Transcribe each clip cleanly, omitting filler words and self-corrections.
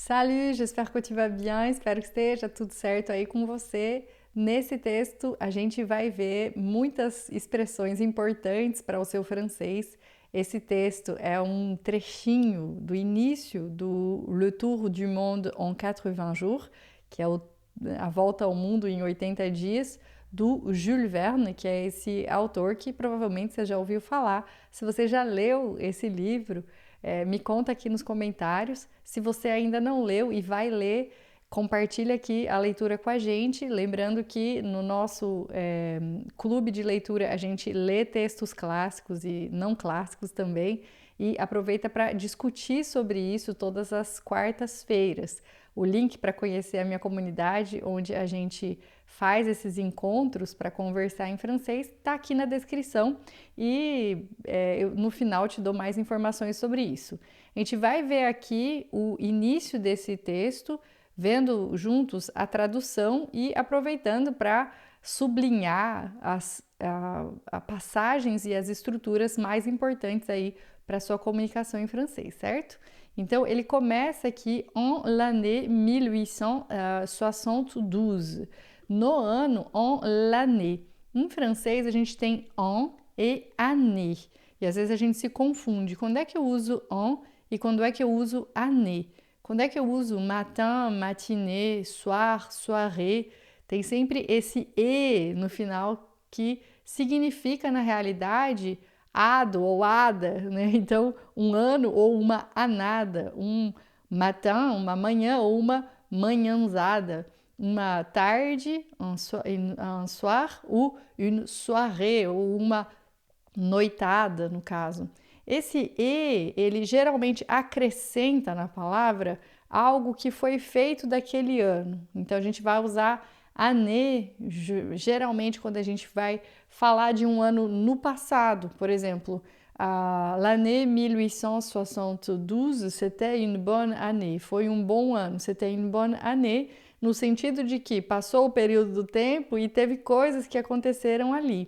Salut, j'espère que tu vas bien, espero que esteja tudo certo aí com você. Nesse texto, a gente vai ver muitas expressões importantes para o seu francês. Esse texto é um trechinho do início do Le Tour du Monde en 80 jours, que é a volta ao mundo em 80 dias, do Jules Verne, que é esse autor que provavelmente você já ouviu falar. Se você já leu esse livro, me conta aqui nos comentários. Se você ainda não leu e vai ler, compartilha aqui a leitura com a gente. Lembrando que no nosso clube de leitura a gente lê textos clássicos e não clássicos também. E aproveita para discutir sobre isso todas as quartas-feiras. O link para conhecer a minha comunidade, onde a gente faz esses encontros para conversar em francês, está aqui na descrição e eu no final te dou mais informações sobre isso. A gente vai ver aqui o início desse texto, vendo juntos a tradução e aproveitando para sublinhar as passagens e as estruturas mais importantes aí para a sua comunicação em francês, certo? Então, ele começa aqui en l'année 1872, no ano en l'année. Em francês, a gente tem en e année, e às vezes a gente se confunde. Quando é que eu uso en e quando é que eu uso année? Quando é que eu uso matin, matinée, soir, soirée? Tem sempre esse e no final que significa, na realidade, ado ou ada, né? Então, um ano ou uma anada, um matin, uma manhã ou uma manhãzada, uma tarde, un soir ou une soirée, ou uma noitada, no caso. Esse e, ele geralmente acrescenta na palavra algo que foi feito daquele ano. Então, a gente vai usar année, geralmente quando a gente vai falar de um ano no passado. Por exemplo, l'année 1872, c'était une bonne année. Foi um bom ano, c'était une bonne année, no sentido de que passou o período do tempo e teve coisas que aconteceram ali.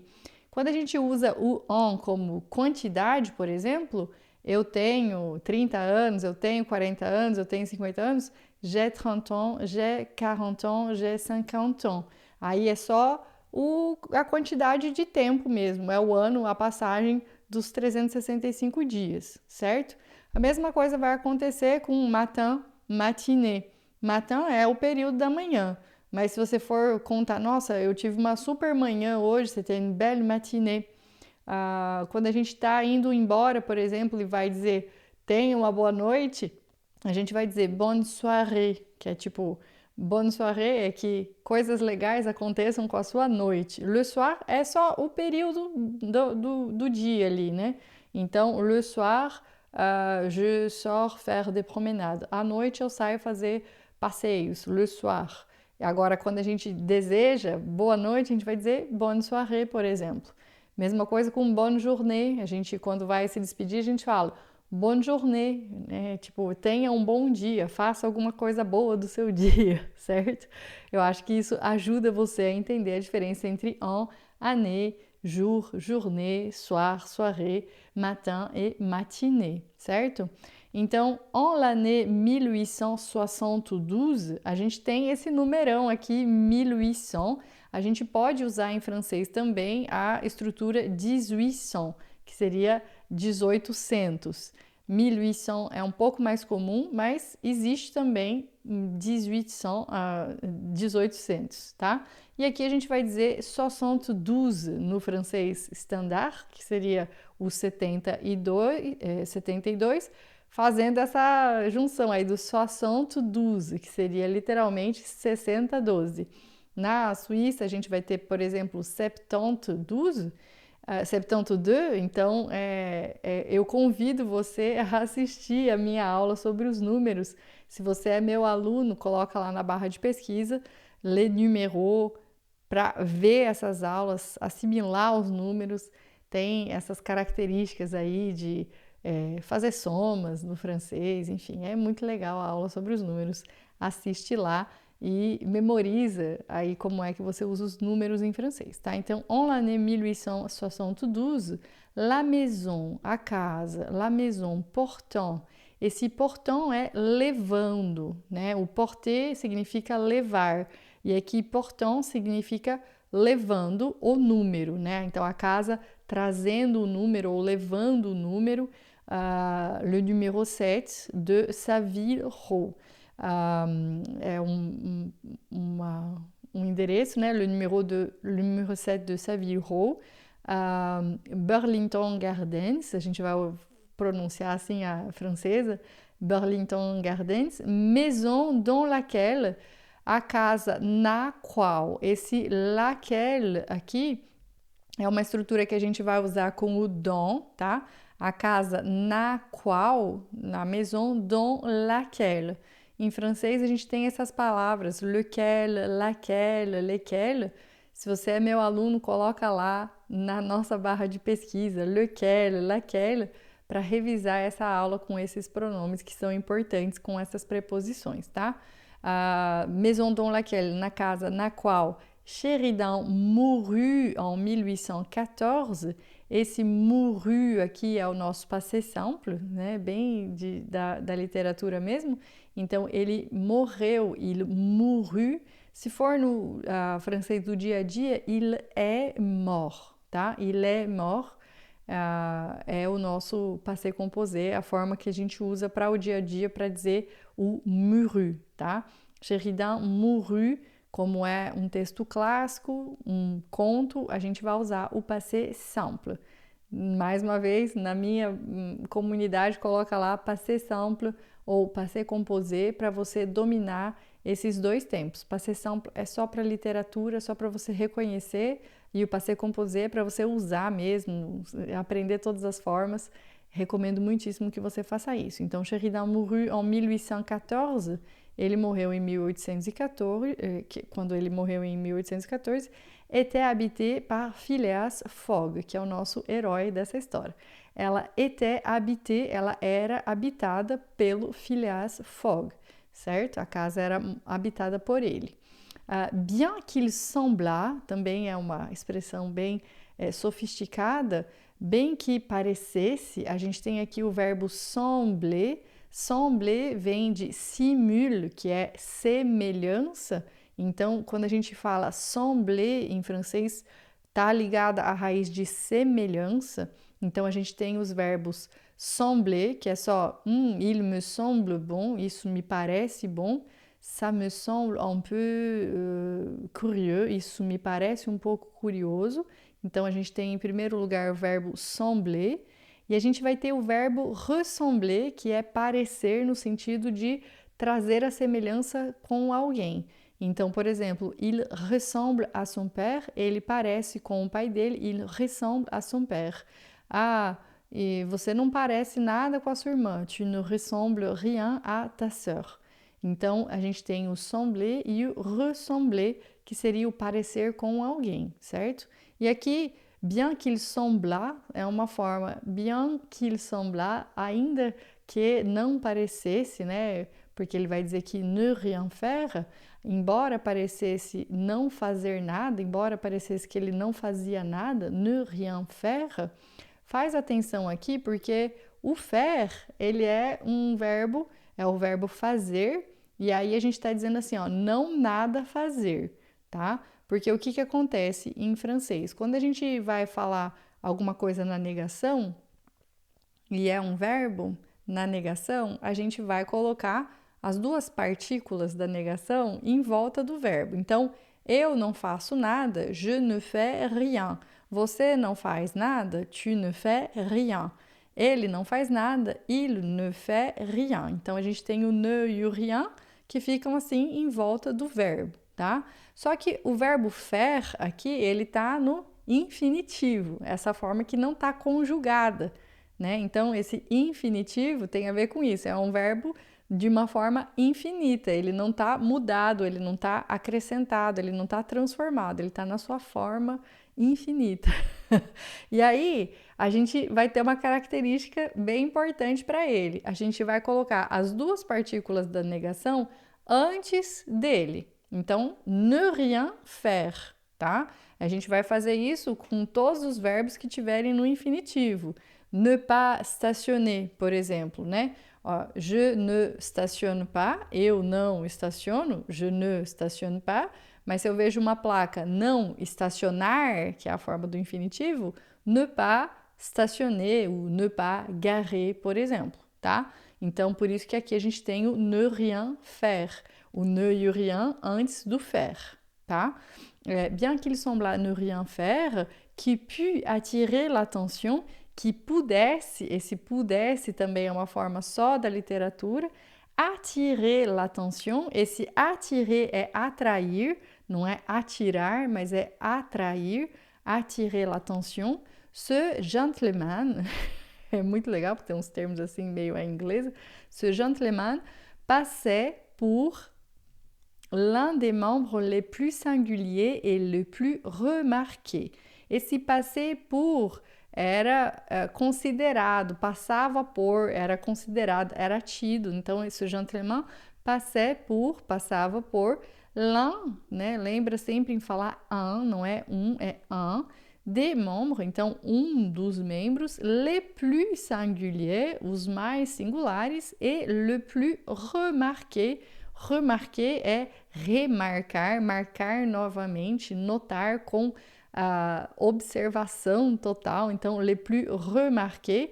Quando a gente usa o en como quantidade, por exemplo, eu tenho 30 anos, eu tenho 40 anos, eu tenho 50 anos, j'ai 30 ans, j'ai 40 ans, j'ai 50 ans. Aí é só a quantidade de tempo mesmo, é o ano, a passagem dos 365 dias, certo? A mesma coisa vai acontecer com matin, matinée. Matin é o período da manhã, mas se você for contar, nossa, eu tive uma super manhã hoje, você tem une belle matinée. Quando a gente está indo embora, por exemplo, e vai dizer tenha uma boa noite, a gente vai dizer bonne soirée, que é tipo, bonne soirée é que coisas legais aconteçam com a sua noite. Le soir é só o período do dia ali, né? Então, le soir, je sors faire des promenades. À noite eu saio fazer passeios, le soir. Agora, quando a gente deseja boa noite, a gente vai dizer bonne soirée, por exemplo. Mesma coisa com bonne journée. A gente, quando vai se despedir, a gente fala bonne journée, né? Tipo, tenha um bom dia, faça alguma coisa boa do seu dia, certo? Eu acho que isso ajuda você a entender a diferença entre en, année, jour, journée, soir, soirée, matin e matinée, certo? Então, en l'année 1872, a gente tem esse numerão aqui, 1800. A gente pode usar em francês também a estrutura 1800, que seria 1800. 1800 é um pouco mais comum, mas existe também 1800, tá? E aqui a gente vai dizer 72 no francês standard, que seria o 72, fazendo essa junção aí do 72, que seria literalmente 60-12. Na Suíça, a gente vai ter, por exemplo, 72, então eu convido você a assistir a minha aula sobre os números. Se você é meu aluno, coloca lá na barra de pesquisa, les numéros, para ver essas aulas, assimilar os números. Tem essas características aí de fazer somas no francês, enfim, é muito legal a aula sobre os números. Assiste lá e memoriza aí como é que você usa os números em francês, tá? Então, en l'année 1872, la maison, a casa, la maison portant Esse portant é levando, né? O porter significa levar, e aqui portant significa levando o número, né? Então a casa trazendo o número ou levando o número, le numéro 7 de Savile Row. É um endereço, né? Le numéro 7 de Savile Row. Burlington Gardens, a gente vai pronunciar assim a francesa, Burlington Gardens, maison dans laquelle, a casa na qual. Esse laquelle aqui é uma estrutura que a gente vai usar com o dans, tá? A casa na qual, na maison dans laquelle. Em francês a gente tem essas palavras, lequel, laquelle, lesquels. Se você é meu aluno, coloca lá na nossa barra de pesquisa, lequel, laquelle, para revisar essa aula com esses pronomes que são importantes com essas preposições, tá? Maison dans laquelle, na casa na qual Sheridan mourut en 1814. Esse mourut aqui é o nosso passé simple, né? Bem da literatura mesmo. Então, ele morreu, il mourut. Se for no francês do dia a dia, il est mort, tá? Il est mort é o nosso passé composé, a forma que a gente usa para o dia a dia para dizer o mourut, tá? Sheridan mourut, como é um texto clássico, um conto, a gente vai usar o passé simple. Mais uma vez, na minha comunidade, coloca lá passé simple ou passé composé para você dominar esses dois tempos. Passé simple é só para literatura, só para você reconhecer, e o passé composé é para você usar mesmo, aprender todas as formas. Recomendo muitíssimo que você faça isso. Então, Sheridan mourut en 1814. Ele morreu em 1814, quando ele morreu em 1814, était habité par Phileas Fogg, que é o nosso herói dessa história. Ela était habitée, ela era habitada pelo Phileas Fogg, certo? A casa era habitada por ele. Bien qu'il semblât, também é uma expressão bem sofisticada, bem que parecesse, a gente tem aqui o verbo sembler. Sembler vem de simule, que é semelhança. Então, quando a gente fala sembler em francês, tá ligada à raiz de semelhança. Então, a gente tem os verbos sembler, que é só il me semble bon, isso me parece bom. Ça me semble un peu curieux, isso me parece um pouco curioso. Então, a gente tem em primeiro lugar o verbo sembler. E a gente vai ter o verbo ressembler, que é parecer no sentido de trazer a semelhança com alguém. Então, por exemplo, il ressemble à son père, ele parece com o pai dele, il ressemble à son père. E você não parece nada com a sua irmã, tu ne ressembles rien à ta sœur. Então, a gente tem o sembler e o ressembler, que seria o parecer com alguém, certo? E aqui, bien qu'il semblât é uma forma, bien qu'il semblât, ainda que não parecesse, né? Porque ele vai dizer que ne rien faire, embora parecesse não fazer nada, embora parecesse que ele não fazia nada, ne rien faire. Faz atenção aqui, porque o faire, ele é um verbo, é o verbo fazer, e aí a gente está dizendo assim, ó, não nada fazer, tá? Porque o que acontece em francês? Quando a gente vai falar alguma coisa na negação, e é um verbo, na negação, a gente vai colocar as duas partículas da negação em volta do verbo. Então, eu não faço nada, je ne fais rien. Você não faz nada, tu ne fais rien. Ele não faz nada, il ne fait rien. Então, a gente tem o ne e o rien que ficam assim em volta do verbo, tá? Só que o verbo faire aqui, ele tá no infinitivo, essa forma que não tá conjugada, né? Então, esse infinitivo tem a ver com isso, é um verbo de uma forma infinita, ele não tá mudado, ele não tá acrescentado, ele não tá transformado, ele tá na sua forma infinita. E aí, a gente vai ter uma característica bem importante para ele. A gente vai colocar as duas partículas da negação antes dele. Então, ne rien faire, tá? A gente vai fazer isso com todos os verbos que tiverem no infinitivo. Ne pas stationner, por exemplo, né? Ó, je ne stationne pas, eu não estaciono, je ne stationne pas. Mas se eu vejo uma placa não estacionar, que é a forma do infinitivo, ne pas stationner ou ne pas garer, por exemplo, tá? Então, por isso que aqui a gente tem o ne rien faire, o ne e o rien antes do faire, tá? Bien qu'il semble à ne rien faire, qui put attirer l'attention, que pudesse, esse pudesse também é uma forma só da literatura, attirer l'attention, esse attirer é atrair, não é atirar, mas é atrair, attirer l'attention. Ce gentleman, é muito legal, porque tem uns termos assim meio em inglês, ce gentleman passait pour l'un des membres les plus singuliers et les plus remarqués. Esse passer pour era considerado, passava por, era considerado, era tido. Então, esse gentleman passait pour, passava por l'un, né? Lembra sempre em falar un, não é um, é un, des membres, então um dos membros, les plus singuliers, os mais singulares, e le plus remarqué. Remarquer é remarcar, marcar novamente, notar com observação total. Então, les plus remarqués,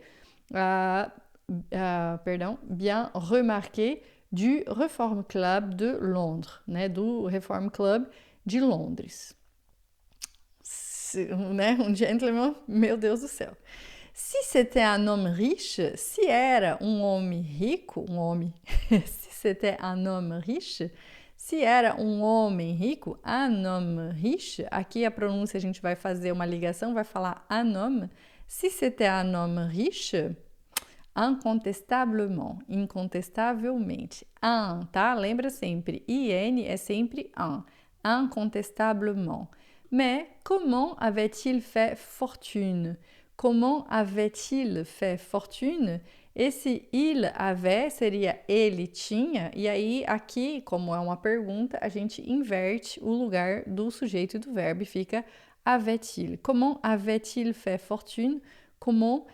bien remarqués du Reform Club de Londres, né? Do Reform Club de Londres. Né? Um gentleman, meu Deus do céu. Si c'était un homme riche, se era um homem rico, um homem, si c'était un homme riche, se era um homem rico, un homme riche, aqui a pronúncia a gente vai fazer uma ligação, vai falar un homme. Si c'était un homme riche, incontestablement, incontestavelmente. Un, tá? Lembra sempre, in é sempre un, incontestablement. Mais comment avait-il fait fortune? Comment avait-il fait fortune? Esse il avait seria ele tinha, e aí aqui, como é uma pergunta, a gente inverte o lugar do sujeito e do verbo e fica avait-il. Comment avait-il fait fortune? Comment,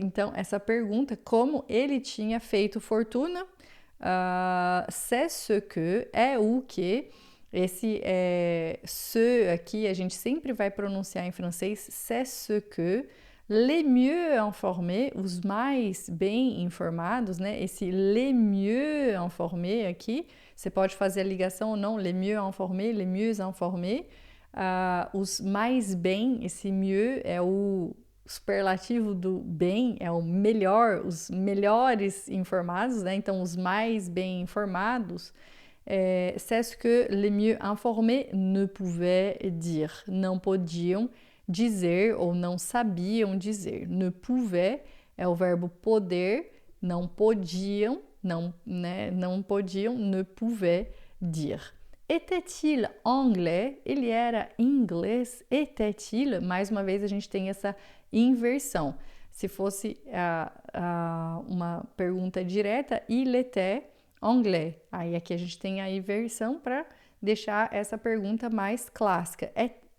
então, essa pergunta, como ele tinha feito fortuna, c'est ce que, é o que. Esse ce aqui a gente sempre vai pronunciar em francês, c'est ce que les mieux informés, os mais bem informados, né? Esse les mieux informés aqui, você pode fazer a ligação ou não, les mieux informés, les mieux informés, os mais bem, esse mieux é o superlativo do bem, é o melhor, os melhores informados, né? Então, os mais bem informados, c'est ce que les mieux informés ne pouvaient dire. Não podiam dizer ou não sabiam dizer. Ne pouvaient é o verbo poder, não podiam, não, né? Não podiam, ne pouvaient dire. Était-il anglais? Ele era inglês? Était-il? Mais uma vez a gente tem essa inversão. Se fosse uma pergunta direta, il était anglais. Aí aqui a gente tem a inversão para deixar essa pergunta mais clássica.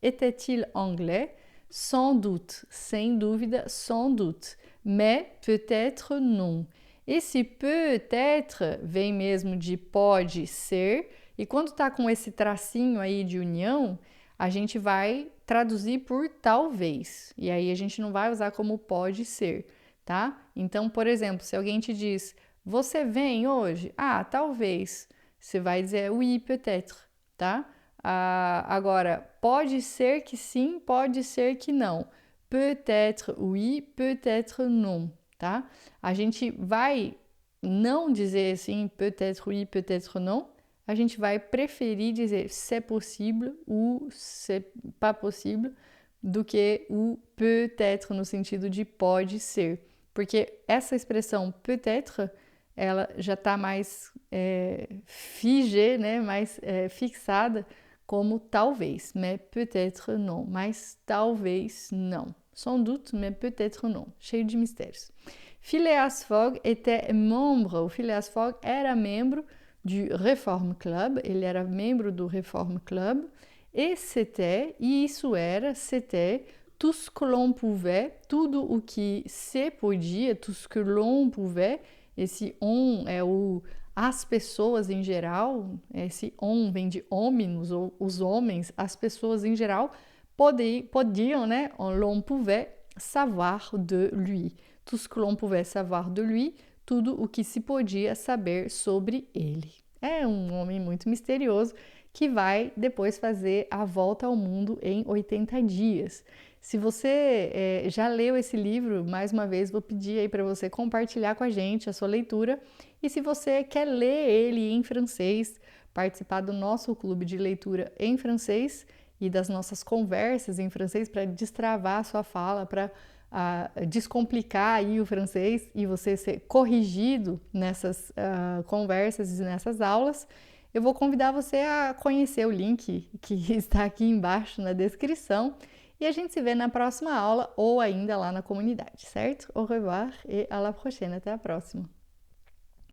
Était-il anglais? Sans doute. Sem dúvida, sans doute. Mais peut-être non. Esse peut-être vem mesmo de pode ser, e quando tá com esse tracinho aí de união, a gente vai traduzir por talvez. E aí a gente não vai usar como pode ser, tá? Então, por exemplo, se alguém te diz: você vem hoje? Ah, talvez. Você vai dizer oui, peut-être, tá? Agora, pode ser que sim, pode ser que não. Peut-être oui, peut-être non, tá? A gente vai não dizer assim, peut-être oui, peut-être non. A gente vai preferir dizer c'est possible ou c'est pas possible do que o peut-être no sentido de pode ser. Porque essa expressão peut-être, ela já está mais figée, né? Mais fixada como talvez, mais peut-être non, mas talvez não. Sans doute, mais peut-être non. Cheio de mistérios. Phileas Fogg était membre, o Phileas Fogg era membro du Reform Club, ele era membro do Reform Club, e isso era, c'était tout ce que l'on pouvait, tudo o que se podia, tout ce que l'on pouvait, Esse on é o as pessoas em geral, esse on vem de hominos, ou os homens, as pessoas em geral, podiam, né? L'on pouvait savoir de lui. Tout ce que l'on pouvait savoir de lui, tudo o que se podia saber sobre ele. É um homem muito misterioso que vai depois fazer a volta ao mundo em 80 dias. Se você já leu esse livro, mais uma vez vou pedir aí para você compartilhar com a gente a sua leitura. E se você quer ler ele em francês, participar do nosso clube de leitura em francês e das nossas conversas em francês para destravar a sua fala, para descomplicar aí o francês e você ser corrigido nessas conversas e nessas aulas, eu vou convidar você a conhecer o link que está aqui embaixo na descrição e a gente se vê na próxima aula ou ainda lá na comunidade, certo? Au revoir e à la prochaine, até a próxima!